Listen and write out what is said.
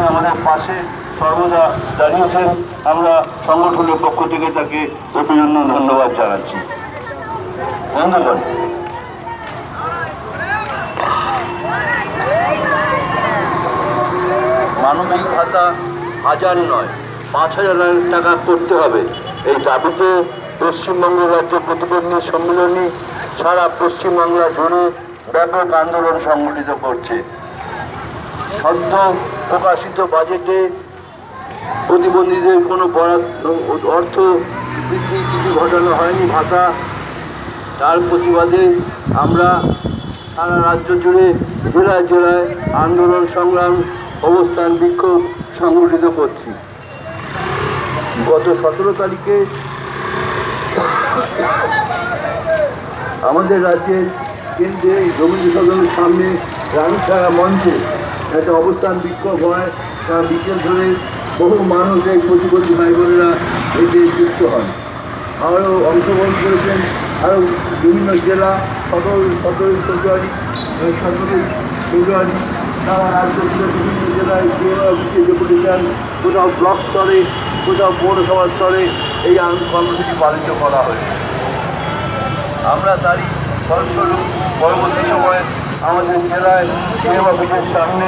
আমাদের পাশে সর্বদা দাঁড়িয়েছেন। আমরা সংগঠনের পক্ষ থেকে তাকে অভিনন্দন ধন্যবাদ জানাচ্ছি। বন্ধুগণ, মানবিক ভাতা 1000 নয় 5000 টাকা করতে হবে, এই দাবিতে পশ্চিমবঙ্গ রাজ্য প্রতিবন্ধী সম্মেলনী সারা পশ্চিমবাংলা জুড়ে ব্যাপক আন্দোলন সংগঠিত করছে। সদ্য প্রকাশিত বাজেটে প্রতিবন্ধীদের কোনো অর্থ বৃদ্ধি কিছু ঘটানো হয়নি ভাতা। তার প্রতিবাদে আমরা সারা রাজ্য জুড়ে জেলায় জেলায় আন্দোলন সংগ্রাম অবস্থান বিক্ষোভ সংগঠিত করছি। গত 17 তারিখে আমাদের রাজ্যের কেন্দ্রে রবীন্দ্র সদনের সামনে রানীছাড়া মঞ্চে একটা অবস্থান বিক্ষোভ হয়। তার বিকেল ধরে বহু মানুষ এই প্রতিবন্ধী ভাই বোনেরা এতে যুক্ত হন, আরও অংশগ্রহণ করেছেন। আরও বিভিন্ন জেলা 17 ফেব্রুয়ারি সারা রাজ্য জুড়ে বিভিন্ন জেলায় ডেপুটেশন, কোথাও ব্লক স্তরে, কোথাও পৌরসভা স্তরে এই কর্মসূচি পালিত করা হয়েছে। আমরা তারই ফলস্বরূপ পরবর্তী সময়ে আমাদের জেলায় ডিএম অফিসের সামনে